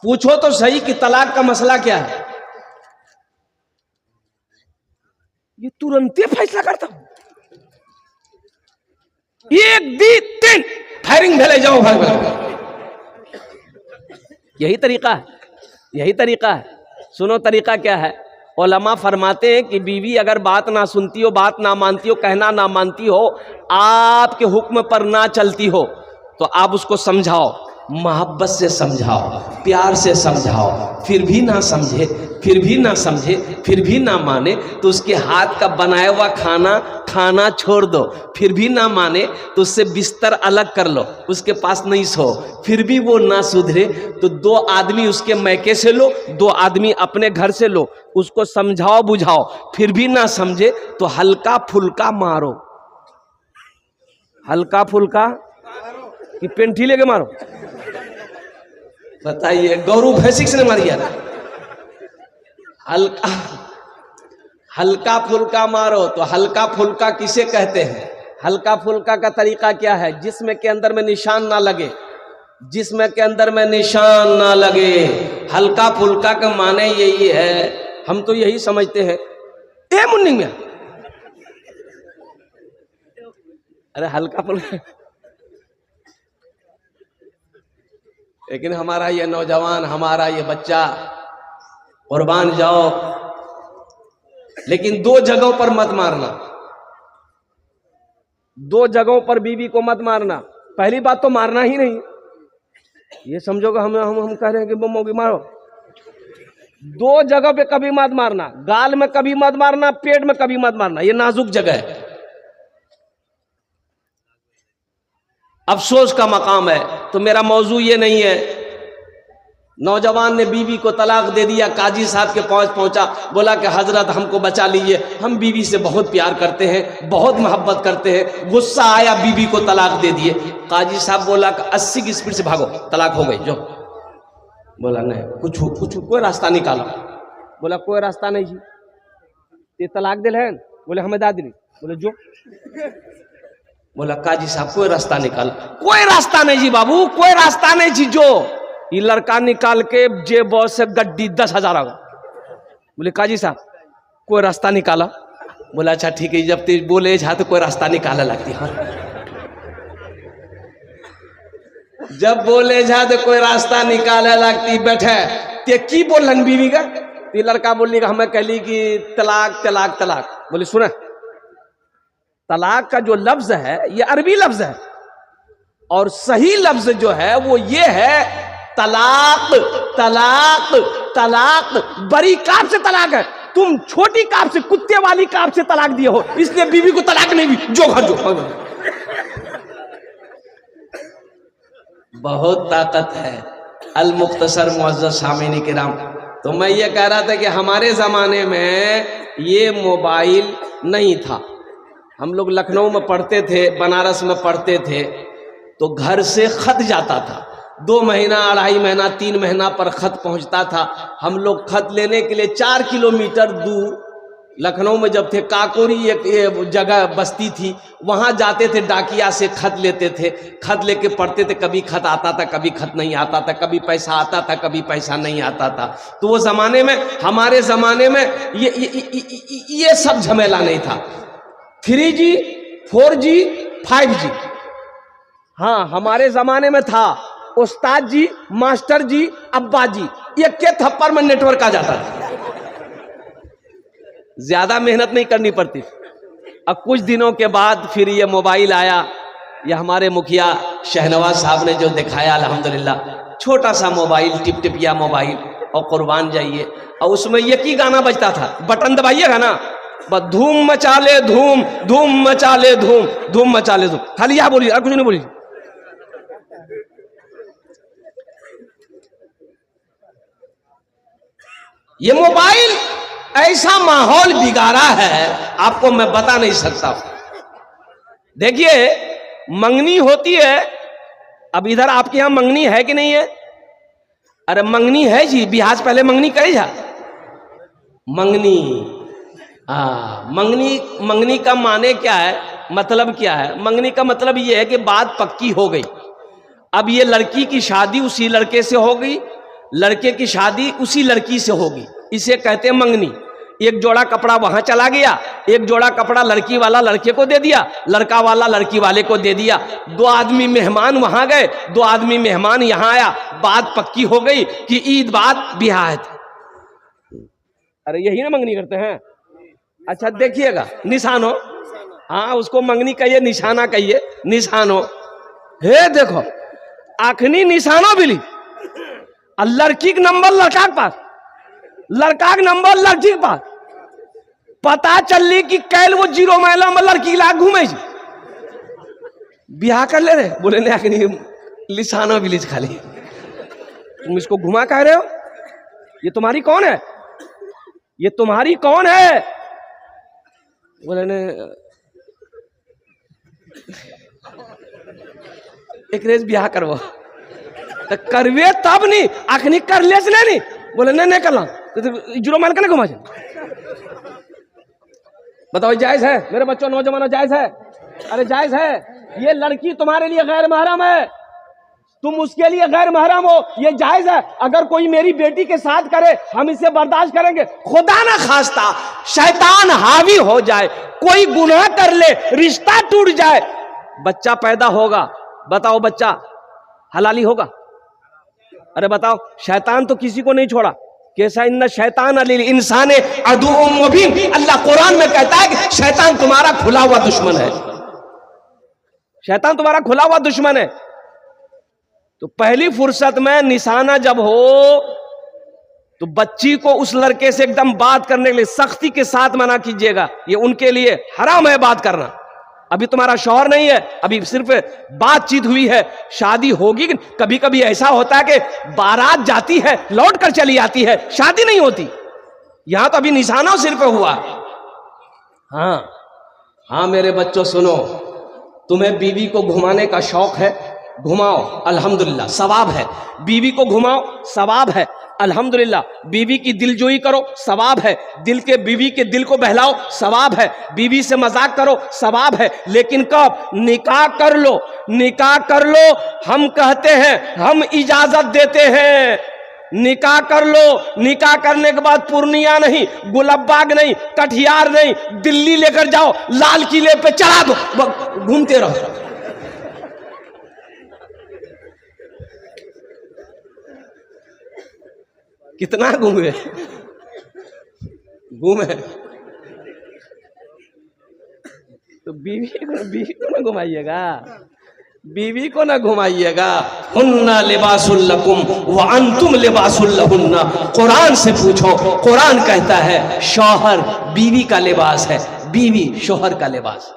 पूछो तो सही कि तलाक का मसला क्या है। ये तुरंत फैसला करता हूं। 1 2 3 फायरिंग भेले जाओ भाई। यही तरीका है, यही तरीका है। सुनो तरीका क्या है। उलमा फरमाते हैं कि बीवी अगर बात ना सुनती हो, बात ना मानती हो, कहना ना मानती हो, आपके हुक्म पर ना चलती हो, तो आप उसको समझाओ, मोहब्बत से समझाओ, प्यार से समझाओ, फिर भी ना समझे, फिर भी ना समझे, फिर भी ना माने, तो उसके हाथ का बनाया हुआ खाना खाना छोड़ दो। फिर भी ना माने तो उससे बिस्तर अलग कर लो, उसके पास नहीं सो। फिर भी वो ना सुधरे तो 2 आदमी उसके मैके से लो, 2 आदमी अपने घर से लो, उसको समझाओ बुझाओ। फिर भी ना समझे तो हल्का फुल्का मारो। हल्का फुल्का कि पेंठी लेके मारो? बताइए, गौरू भैंसिक से मारिया। हल्का हल्का फुल्का मारो। तो हल्का फुल्का किसे कहते हैं? हल्का फुल्का का तरीका क्या है? जिस्म के अंदर में निशान ना लगे, जिस्म के अंदर में निशान ना लगे। हल्का फुल्का का माने यही है। हम तो यही समझते हैं ए मुन्नी में, अरे हल्का फुल्का। लेकिन हमारा ये नौजवान, हमारा ये बच्चा, कुर्बान जाओ। लेकिन 2 जगहों पर मत मारना, 2 जगहों पर बीवी को मत मारना। पहली बात तो मारना ही नहीं, ये समझोगे हम कह रहे हैं कि बम्मोगी मारो। 2 जगह पे कभी मत मारना, गाल में कभी मत मारना, पेट में कभी मत मारना, ये नाजुक जगह है, अफसोस का मकाम है। तो मेरा मौजू ये नहीं है। नौजवान ने बीवी को तलाक दे दिया, काजी साहब के पास पहुंचा, बोला कि हजरत हमको बचा लीजिए, हम बीवी से बहुत प्यार करते हैं, बहुत मोहब्बत करते हैं। गुस्सा आया, बीवी को तलाक दे दिए। काजी साहब बोला कि 80 की स्पीड से भागो, तलाक हो गई, जो। बोला नहीं, कुछ कोई रास्ता निकालो। बोला कोई रास्ता नहीं जी, ये तलाक दिल है। बोले हमें दादी नहीं। बोले जो। बोला काजी साहब कोई रास्ता निकालो। कोई रास्ता नहीं जी बाबू, कोई रास्ता नहीं जी। जो ये लड़का निकाल के जेब से गड्डी 10,000 आ गया। बोले काजी साहब कोई रास्ता निकाला। बोला अच्छा ठीक है, जब तेज बोले जा तो कोई रास्ता निकाला लगती। हाँ, जब बोले जा तो कोई रास्ता निकाले लगती। बैठे ते की बोलन बीवी का? ये लड़का बोली हमें कहली कि तलाक तलाक तलाक। बोले सुना, तलाक का जो लफ्ज है ये अरबी लफ्ज है, और सही लफ्ज जो है वो ये है तलाक तलाक तलाक। बड़ी काफ से तलाक है, तुम छोटी काफ से, कुत्ते वाली काफ से तलाक दिए हो, इसलिए बीवी को तलाक नहीं दी। जो घर जो। बहुत ताकत है। अल मुख्तसर मुअज़्ज़ज़ सामीन किराम, तो मैं ये कह रहा था कि हमारे ज़माने में ये मोबाइल नहीं था। हम लोग लखनऊ में पढ़ते थे, बनारस में पढ़ते थे, तो घर से खत जाता था। 2 महीना, 2.5 महीना, 3 महीना पर खत पहुंचता था। हम लोग खत लेने के लिए 4 किलोमीटर दूर लखनऊ में जब थे, काकोरी एक जगह बस्ती थी, वहां जाते थे, डाकिया से खत लेते थे। खत लेके पढ़ते थे, कभी खत आता था, कभी खत नहीं आता था, कभी पैसा आता था, कभी पैसा नहीं आता था। तो वो जमाने में, हमारे जमाने में ये सब झमेला नहीं था। 3G 4G 5G, हाँ हमारे जमाने में था। उस्ताद जी, मास्टर जी, अब्बा जी, ये के थप्पड़ में नेटवर्क आ जाता था, ज्यादा मेहनत नहीं करनी पड़ती। अब कुछ दिनों के बाद फिर ये मोबाइल आया। ये हमारे मुखिया शहनवाज साहब ने जो दिखाया, अल्हम्दुलिल्लाह, छोटा सा मोबाइल, टिप टिपिया मोबाइल, और कुर्बान जाइए, और उसमें ये की गाना बजता था, बटन दबाइएगा ना, बस धूम मचा ले धूम, धूम मचा ले धूम, धूम मचा ले धूम। खाली यह बोलिए और कुछ नहीं बोलिए। ये मोबाइल ऐसा माहौल बिगाड़ा है, आपको मैं बता नहीं सकता। देखिए मंगनी होती है, अब इधर आपके यहां मंगनी है कि नहीं है? अरे मंगनी है जी, बिहार से पहले मंगनी करे जा मंगनी। मंगनी का माने क्या है, मतलब क्या है? मंगनी का मतलब ये है कि बात पक्की हो गई, अब ये लड़की की शादी उसी लड़के से हो गई, लड़के की शादी उसी लड़की से होगी, इसे कहते हैं मंगनी। एक जोड़ा कपड़ा वहां चला गया, एक जोड़ा कपड़ा लड़की वाला लड़के को दे दिया, लड़का वाला लड़की वाले को दे दिया, दो आदमी मेहमान वहां गए, दो आदमी मेहमान यहां आया, बात पक्की हो गई कि ईद बात बिहार थी। अरे यही ना मंगनी करते हैं। अच्छा देखिएगा, निशानो, हाँ उसको मंगनी कहिए, निशाना कहिए, निशानो। हे देखो आखनी निशानो बिली, लड़की के नंबर लड़का के पास, लड़का के नंबर लड़की के पास, पता चलली कि कैल वो 0 माइला में लड़की ला घूमे, ब्याह कर ले रहे, बोले नहीं आखनी निशानो बिली खाली, तुम इसको घुमा कह रहे हो? ये तुम्हारी कौन है, ये तुम्हारी कौन है? बोले ने एक रेस ब्याह करवा, तो करवे तब नहीं, आखनी कर ले नहीं, बोले नहीं करना, तो 0 माइल का घुमा। बताओ जायज है मेरे बच्चों, नौजवानों, जायज है? अरे जायज है। ये लड़की तुम्हारे लिए गैर महरम है, तुम उसके लिए गैर महरम हो, ये जायज है। अगर कोई मेरी बेटी के साथ करे हम इसे बर्दाश्त करेंगे? खुदा ना खास्ता शैतान हावी हो जाए, कोई गुनाह कर ले, रिश्ता टूट जाए, बच्चा पैदा होगा, बताओ बच्चा हलाली होगा? अरे बताओ, शैतान तो किसी को नहीं छोड़ा, कैसा इन्ना शैतान अलिल इंसान अदुउम मुबीन, अल्लाह कुरान में कहता है कि शैतान तुम्हारा खुला हुआ दुश्मन है, शैतान तुम्हारा खुला हुआ दुश्मन है। तो पहली फुर्सत में निशाना जब हो तो बच्ची को उस लड़के से एकदम बात करने के लिए सख्ती के साथ मना कीजिएगा, ये उनके लिए हराम है बात करना। अभी तुम्हारा शौहर नहीं है, अभी सिर्फ बातचीत हुई है, शादी होगी। कभी कभी ऐसा होता है कि बारात जाती है लौट कर चली आती है, शादी नहीं होती। यहां तो अभी निशाना सिर्फ हुआ। हाँ मेरे बच्चों सुनो, तुम्हें बीवी को घुमाने का शौक है, घुमाओ, अल्हम्दुलिल्लाह सवाब है। बीवी को घुमाओ, सवाब है, अल्हम्दुलिल्लाह। बीवी की दिलजोई करो, सवाब है। बीवी के दिल को बहलाओ, सवाब है। बीवी से मजाक करो, सवाब है। लेकिन कब? निकाह कर लो, निकाह कर लो। हम कहते हैं, हम इजाजत देते हैं, निकाह कर लो। निकाह करने के बाद पूर्णिया नहीं, गुलबबाग नहीं, कटिहार नहीं, दिल्ली लेकर जाओ, लाल किले पे चढ़ा दो, घूमते रहो। कितना घूमे तो बीवी को ना घुमाइएगा, बीवी को ना घुमाइएगा। हुन्ना लिबासुल लकुम व अंतुम लिबासुल लहुन्ना। कुरान से पूछो, कुरान कहता है शौहर बीवी का लिबास है, बीवी शौहर का लिबास।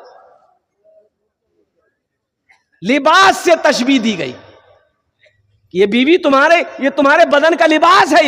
लिबास से तशबीह दी गई, ये बीवी ये तुम्हारे बदन का लिबास है।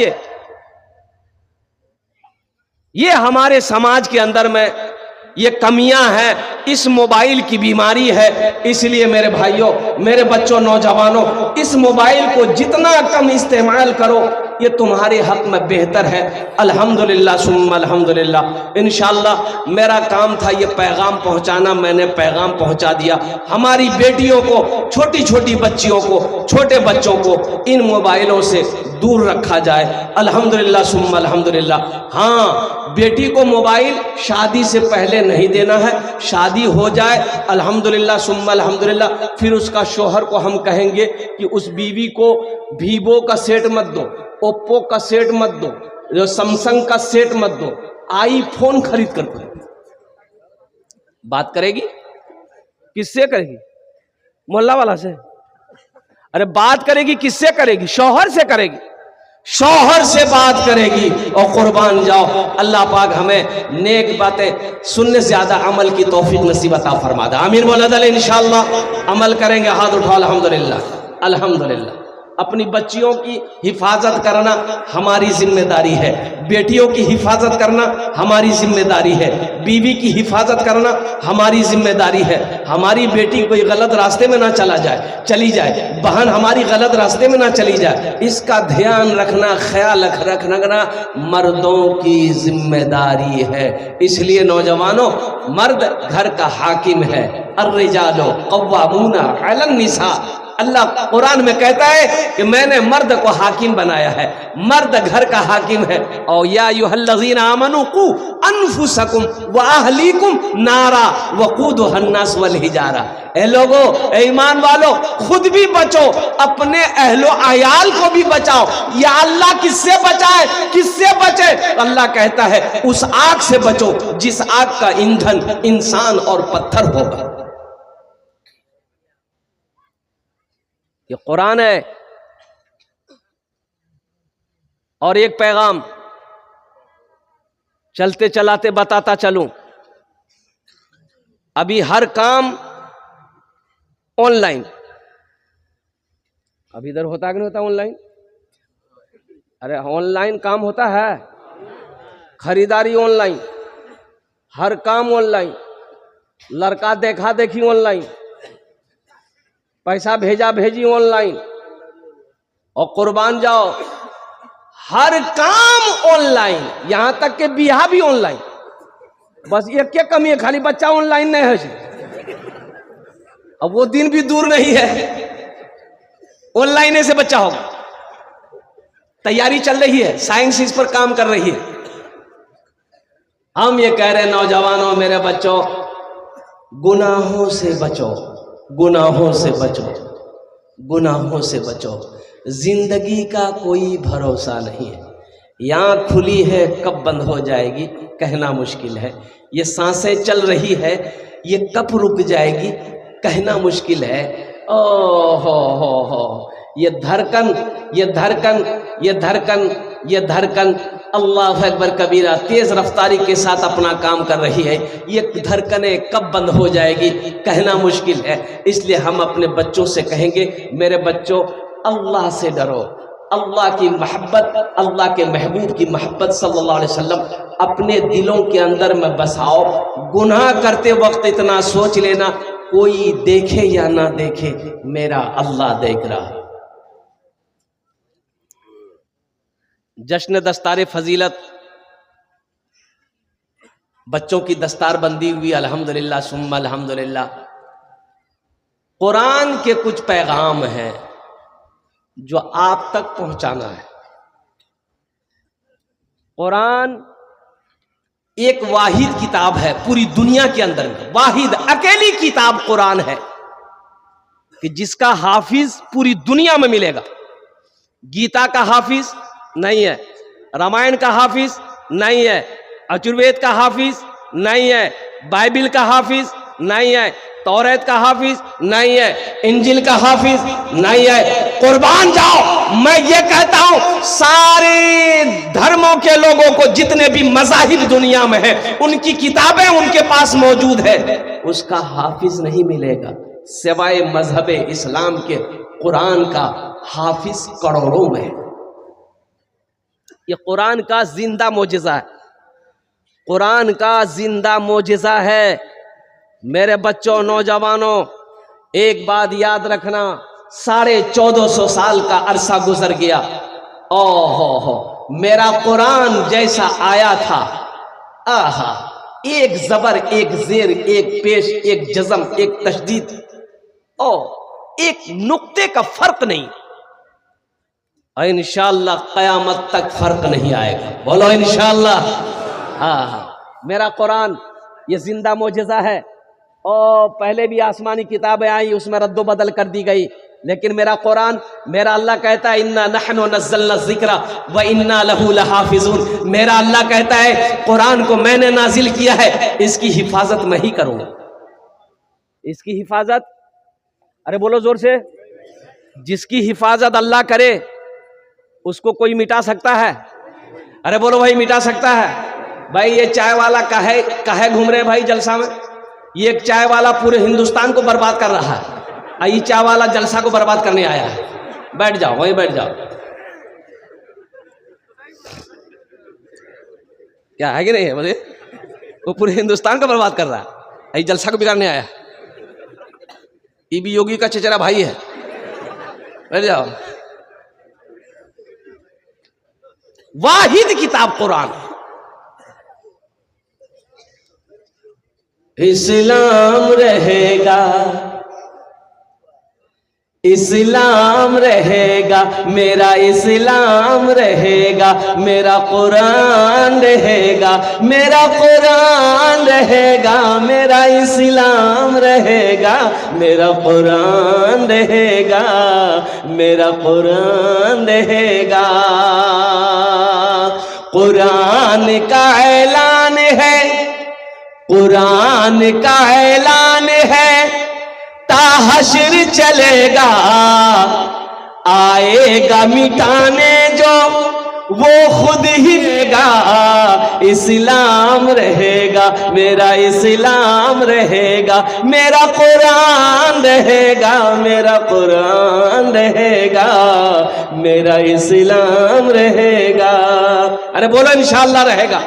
ये हमारे समाज के अंदर में ये कमियां हैं, इस मोबाइल की बीमारी है। इसलिए मेरे भाइयों, मेरे बच्चों, नौजवानों, इस मोबाइल को जितना कम इस्तेमाल करो ये तुम्हारे हक में बेहतर है। अल्हम्दुलिल्लाह सुम्मा अल्हम्दुलिल्लाह। इंशाअल्लाह मेरा काम था ये पैगाम पहुंचाना, मैंने पैगाम पहुंचा दिया। हमारी बेटियों को, छोटी छोटी बच्चियों को, छोटे बच्चों को इन मोबाइलों से दूर रखा जाए। अल्हम्दुलिल्लाह सुम्मा अल्हम्दुलिल्लाह। हाँ, बेटी को मोबाइल शादी से पहले नहीं देना है, शादी हो जाए अल्हम्दुलिल्लाह सुम्मा अल्हम्दुलिल्लाह, फिर उसका शौहर को हम कहेंगे कि उस बीवी को वीवो का सेट मत दो, ओप्पो का सेट मत दो, जो सैमसंग का सेट मत दो, आईफोन खरीद कर दो। बात करेगी किससे करेगी? मोहल्ला वाला से? अरे बात करेगी किससे करेगी? शौहर से करेगी, शौहर से बात करेगी। और कुर्बान जाओ, अल्लाह पाक हमें नेक बातें सुनने से ज्यादा अमल की तौफीक नसीब अता फरमा दे। आमीन बोला इंशाअल्लाह। अमल करेंगे, हाथ उठाओ। अल्हम्दुलिल्लाह अल्हम्दुलिल्लाह। अपनी बच्चियों की हिफाजत करना हमारी जिम्मेदारी है, बेटियों की हिफाजत करना हमारी जिम्मेदारी है, बीवी की हिफाजत करना हमारी जिम्मेदारी है। हमारी बेटी कोई गलत रास्ते में ना चली जाए, बहन हमारी गलत रास्ते में ना चली जाए, इसका ध्यान रखना, ख्याल रखना मर्दों की जिम्मेदारी है। इसलिए नौजवानों, मर्द घर का हाकिम है। अर्रिजालो कव्वामूना अलन निसा, अल्लाह कुरान में कहता है कि मैंने मर्द को हाकिम बनाया है, मर्द घर का हाकिम है। और या अय्युहल्लज़ीना आमनू कू अनफुसकुम व अहलीकुम नारा वक़ूदुहन नास वल हिजारा, ए लोगो, ए ईमान वालो, खुद भी बचो, अपने अहलो अयाल को भी बचाओ। या अल्लाह किससे बचाए, किससे बचे? अल्लाह कहता है उस आग से बचो जिस आग का ईंधन इंसान और पत्थर होगा। ये कुरान है। और एक पैगाम चलते चलाते बताता चलूं, अभी हर काम ऑनलाइन, अभी इधर होता कि नहीं होता ऑनलाइन? अरे ऑनलाइन काम होता है, खरीदारी ऑनलाइन, हर काम ऑनलाइन, लड़का देखा देखी ऑनलाइन, पैसा भेजा भेजी ऑनलाइन, और कुर्बान जाओ हर काम ऑनलाइन, यहां तक के बियाह भी ऑनलाइन। बस एक क्या कमी है, खाली बच्चा ऑनलाइन नहीं है। अब वो दिन भी दूर नहीं है, ऑनलाइन से बच्चा होगा। तैयारी चल रही है, साइंस इस पर काम कर रही है। हम ये कह रहे हैं नौजवानों, मेरे बच्चों, गुनाहों से बचो, गुनाहों से बचो, गुनाहों से बचो। जिंदगी का कोई भरोसा नहीं है, यहाँ खुली है कब बंद हो जाएगी कहना मुश्किल है। ये सांसें चल रही है, ये कब रुक जाएगी कहना मुश्किल है। ओ हो, ये धड़कन, ये धड़कन, ये धड़कन, ये धड़कन अल्लाह अकबर कबीरा तेज रफ्तारी के साथ अपना काम कर रही है। ये धड़कनें कब बंद हो जाएगी कहना मुश्किल है। इसलिए हम अपने बच्चों से कहेंगे, मेरे बच्चों, अल्लाह से डरो, अल्लाह की मोहब्बत, अल्लाह के महबूब की मोहब्बत सल्लल्लाहु अलैहि वसल्लम अपने दिलों के अंदर में बसाओ। गुनाह करते वक्त इतना सोच लेना, कोई देखे या ना देखे, मेरा अल्लाह देख रहा। जश्न दस्तार फजीलत, बच्चों की दस्तार बंदी हुई, अल्हम्दुलिल्लाह सुम्मा अल्हम्दुलिल्लाह। कुरान के कुछ पैगाम हैं जो आप तक पहुंचाना है। कुरान एक वाहिद किताब है पूरी दुनिया के अंदर में, वाहिद अकेली किताब कुरान है कि जिसका हाफिज पूरी दुनिया में मिलेगा। गीता का हाफिज नहीं है, रामायण का हाफिज नहीं है, अजुर्वेद का हाफिज नहीं है, बाइबिल का हाफिज नहीं है, तौरात का हाफिज नहीं है, इंजिल का हाफिज नहीं है। कुर्बान जाओ, मैं ये कहता हूं सारे धर्मों के लोगों को, जितने भी मज़ाहिब दुनिया में है, उनकी किताबें उनके पास मौजूद है, उसका हाफिज नहीं मिलेगा सिवाय मजहब इस्लाम के। कुरान का हाफिज करोड़ों में। ये कुरान का जिंदा मोजिज़ा है, कुरान का जिंदा मोजिज़ा है। मेरे बच्चों, नौजवानों, एक बात याद रखना, 1450 साल का अरसा गुजर गया। ओहो, मेरा कुरान जैसा आया था, आहा, एक जबर, एक जेर, एक पेश, एक जज़म, एक तशदीद, एक नुक्ते का फर्क नहीं। और इंशाअल्लाह क़यामत तक फर्क नहीं आएगा। बोलो इंशाअल्लाह। हाँ, मेरा कुरान ये जिंदा मोजिज़ा है। और पहले भी आसमानी किताबें आई, उसमें रद्दो बदल कर दी गई, लेकिन मेरा कुरान, मेरा अल्लाह कहता है इन्ना नहनु नज़्ज़लना ज़िक्रा व इन्ना लहू लहाफ़िज़ून। मेरा अल्लाह कहता है कुरान को मैंने नाजिल किया है, इसकी हिफाजत मैं ही करूँगा। इसकी हिफाजत, अरे बोलो जोर से, जिसकी हिफाजत अल्लाह करे उसको कोई मिटा सकता है? अरे बोलो भाई, मिटा सकता है? भाई ये चाय वाला काहे घूम रहे भाई जलसा में? ये एक चाय वाला पूरे हिंदुस्तान को बर्बाद कर रहा है, ये चाय वाला जलसा को बर्बाद करने आया है। बैठ जाओ, वहीं बैठ जाओ। क्या है कि नहीं है? बोले वो पूरे हिंदुस्तान का बर्बाद कर रहा है, यही जलसा को बिगाड़ने आया। ये भी योगी का चचेरा भाई है। बैठ जाओ। वाहिद किताब कुरान। इस्लाम रहेगा, इस्लाम रहेगा, मेरा इस्लाम रहेगा, मेरा कुरान रहेगा, मेरा कुरान रहेगा, मेरा इस्लाम रहेगा, मेरा कुरान रहेगा, मेरा कुरान रहेगा। कुरान का ऐलान है, कुरान का ऐलान है, ताहश्र चलेगा, आएगा मिटाने जो वो खुद ही देगा। इस्लाम रहेगा, मेरा इस्लाम रहेगा, मेरा कुरान रहेगा, मेरा कुरान रहेगा, मेरा इस्लाम रहेगा। अरे बोलो इंशाअल्लाह रहेगा।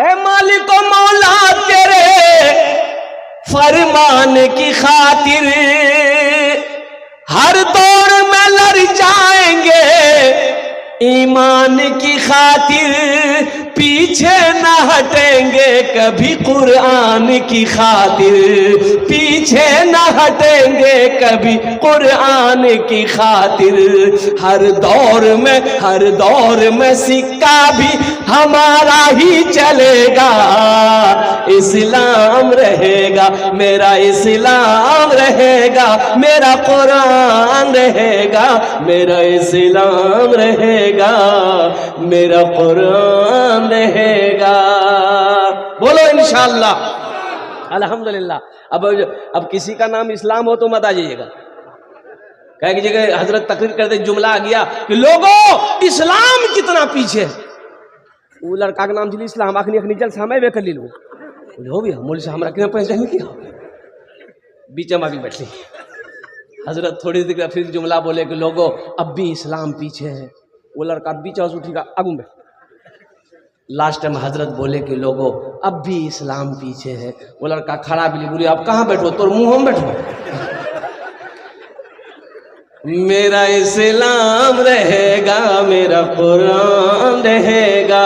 ए मालिक ओ मौला तेरे फरमान की खातिर हर दौर में लड़ जाएंगे, ईमान की खातिर पीछे न हटेंगे कभी, कुरान की खातिर पीछे न हटेंगे कभी, कुरान की खातिर। हर दौर में सिक्का भी हमारा ही चलेगा, इस्लाम रहेगा, मेरा इस्लाम रहेगा, मेरा कुरान रहेगा, मेरा इस्लाम रहेगा, मेरा कुरान रहेगा। बोलो इंशाअल्लाह। अल्हम्दुलिल्लाह। अब किसी का नाम इस्लाम हो तो मत आ जाइएगा। कह की जगह हजरत तकरीर करते जुमला आ गया कि लोगों इस्लाम कितना पीछे है। वो लड़का का नाम जिली इस्लाम आखनी अखनी जल समय वे कर ली लोग हो भी मोल से हमरा क्यों पहचान किया बीच में भी बैठ ली। हजरत थोड़ी देर फिर जुमला बोले कि लोगों अब भी इस्लाम पीछे है। वो लड़का बीच उठेगा आगू में। लास्ट में हजरत बोले कि लोगों अब भी इस्लाम पीछे है। वो लड़का खड़ा भी बोले आप कहाँ बैठो, तो मुंह में बैठो। मेरा इस्लाम रहेगा, मेरा कुरान रहेगा।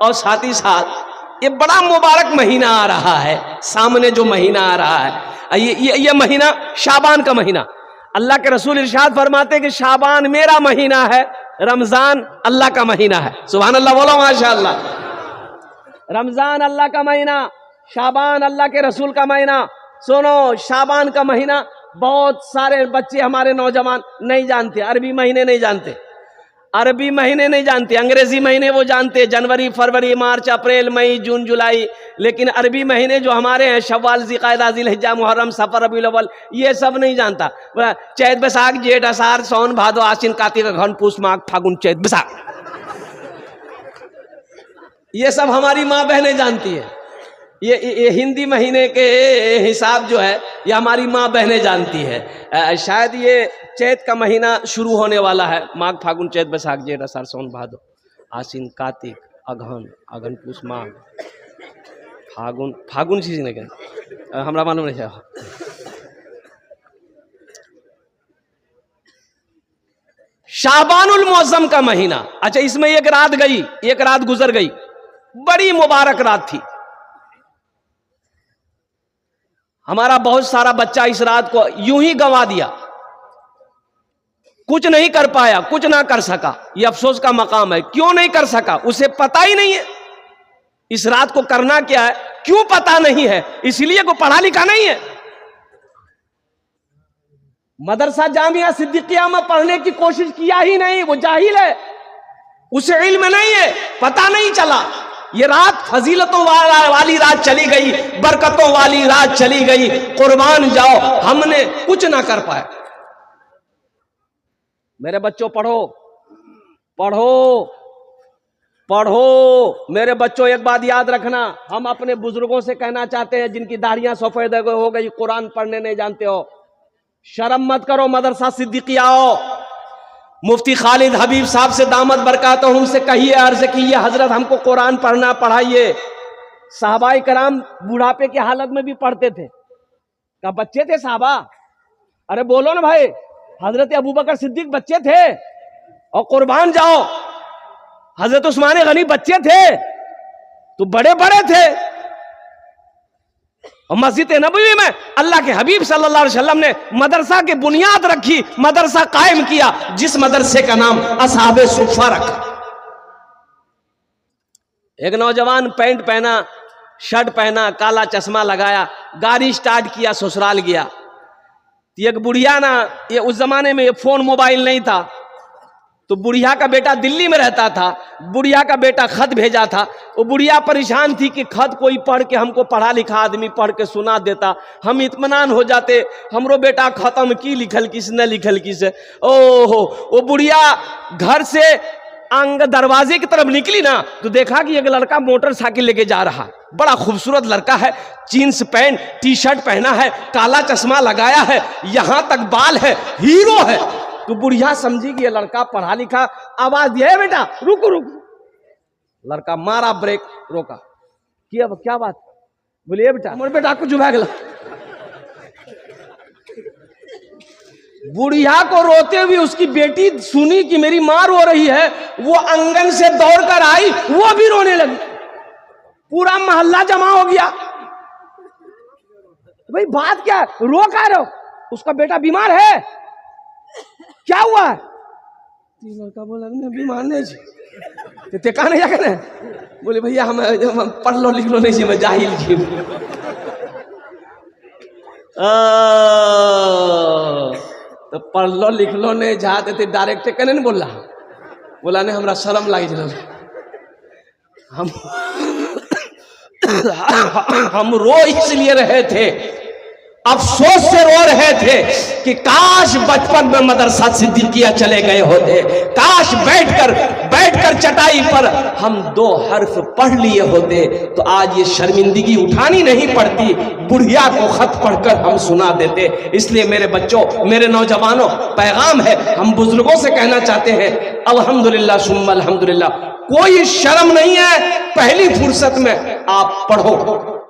और साथ ही साथ ये बड़ा मुबारक महीना आ रहा है, सामने जो महीना आ रहा है ये महीना शाबान का महीना। अल्लाह के रसूल इरशाद फरमाते कि शाबान मेरा महीना है, रमजान अल्लाह का महीना है। सुभान अल्लाह बोलो माशाअल्लाह। रमजान अल्लाह का महीना, शाबान अल्लाह के रसूल का महीना। सुनो शाबान का महीना बहुत सारे बच्चे हमारे नौजवान नहीं जानते, अरबी महीने नहीं जानते, अरबी महीने नहीं जानते, अंग्रेजी महीने वो जानते, जनवरी फरवरी मार्च अप्रैल मई जून जुलाई। लेकिन अरबी महीने जो हमारे हैं शव्वाल ज़िलक़ादा ज़िलहिज्जा मुहर्रम सफ़र रबीउल अव्वल ये सब नहीं जानता। चैत बैसाख जेठ आषाढ़ सावन भादो आश्विन कार्तिक अगहन पूस माघ फागुन चैत बैसाख ये सब हमारी माँ बहनें जानती है। ये हिंदी महीने के हिसाब जो है ये हमारी माँ बहनें जानती है। शायद ये चैत का महीना शुरू होने वाला है, माघ फागुन चैत बैसाख जेठ आषाढ़ सावन भादो आश्विन कार्तिक अगहन अगहन पूस माघ फागुन चीज नहीं कह हमरा मालूम नहीं है। शाबानुल मौसम का महीना। अच्छा इसमें एक रात गई, एक रात गुजर गई, बड़ी मुबारक रात थी। हमारा बहुत सारा बच्चा इस रात को यूं ही गंवा दिया, कुछ नहीं कर पाया, कुछ ना कर सका। यह अफसोस का मकाम है। क्यों नहीं कर सका? उसे पता ही नहीं है इस रात को करना क्या है। क्यों पता नहीं है? इसलिए को पढ़ा लिखा नहीं है। मदरसा जामिया सिद्दीकिया में पढ़ने की कोशिश किया ही नहीं, वो जाहिल है, उसे इल्म नहीं है, पता नहीं चला। ये रात फजीलतों वाली रात चली गई, बरकतों वाली रात चली गई। कुर्बान जाओ हमने कुछ ना कर पाए। मेरे बच्चों पढ़ो पढ़ो पढ़ो। मेरे बच्चों एक बात याद रखना, हम अपने बुजुर्गों से कहना चाहते हैं जिनकी दाढ़ियां सफेद हो गई, कुरान पढ़ने नहीं जानते हो, शर्म मत करो, मदरसा सिद्दीकिया आओ। मुफ्ती खालिद हबीब साहब से दामत बरकातहुम से कहिए, अर्ज कीजिए हजरत हमको कुरान पढ़ना पढ़ाइए। साहबाए कराम बुढ़ापे की हालत में भी पढ़ते थे। क्या बच्चे थे साहबा? अरे बोलो ना भाई, हजरत अबू बकर सिद्दीक बच्चे थे। और कुर्बान जाओ, हजरत उस्मान गनी बच्चे थे तो बड़े बड़े थे। और मस्जिद नबवी में अल्लाह के हबीब सल्लल्लाहु अलैहि वसल्लम ने मदरसा की बुनियाद रखी, मदरसा कायम किया, जिस मदरसे का नाम असहाबे सुफ़ा रखा। एक नौजवान पैंट पहना, शर्ट पहना, काला चश्मा लगाया, गाड़ी स्टार्ट किया, ससुराल गया। एक बुढ़िया ना, ये उस जमाने में ये फोन मोबाइल नहीं था, तो बुढ़िया का बेटा दिल्ली में रहता था, बुढ़िया का बेटा खत भेजा था। वो बुढ़िया परेशान थी कि खत कोई पढ़ के, हमको पढ़ा लिखा आदमी पढ़ के सुना देता, हम इत्मीनान हो जाते, हमरो बेटा खत्म की लिखल किस न लिखल किस। ओहो, वो बुढ़िया घर से अंग दरवाजे की तरफ निकली ना, तो देखा कि एक लड़का मोटरसाइकिल लेके जा रहा, बड़ा खूबसूरत लड़का है, जीन्स पैंट टी शर्ट पहना है, काला चश्मा लगाया है, यहां तक बाल है, हीरो है। तो बुढ़िया समझी कि ये लड़का पढ़ा लिखा। आवाज दिया, बेटा रुको रुको। लड़का मारा ब्रेक, रोका। क्या बात? बोलिए बेटा, मोर बेटा कुछ भाग गया। बुढ़िया को रोते हुए उसकी बेटी सुनी कि मेरी मां रो रही है, वो आंगन से दौड़कर आई, वो भी रोने लगी। पूरा मोहल्ला जमा हो गया। भाई बात क्या, रो का रहो? उसका बेटा बीमार है, क्या हुआ? लड़का बोला बीमार नहीं, ते कहा नहीं जाकर। बोले भैया हम पढ़ लो लिख लो नहीं जी, मैं जाहिल जी। तो पढ़ लो लिख लो नहीं जाते थे, डायरेक्ट कहने नहीं बोला नहीं, हमरा शर्म लागी चल। हम रो इसलिए रहे थे, अफसोस से रो रहे थे कि काश बचपन में मदरसा सिद्दीकिया चले गए होते, काश बैठकर चटाई पर हम 2 हर्फ पढ़ लिए होते, तो आज ये शर्मिंदगी उठानी नहीं पड़ती, बुढ़िया को खत पढ़कर हम सुना देते। इसलिए मेरे बच्चों, मेरे नौजवानों, पैगाम है, हम बुजुर्गों से कहना चाहते हैं, अल्हम्दुलिल्लाह सुम्मा अल्हम्दुलिल्लाह, कोई शर्म नहीं है, पहली फुर्सत में आप पढ़ो।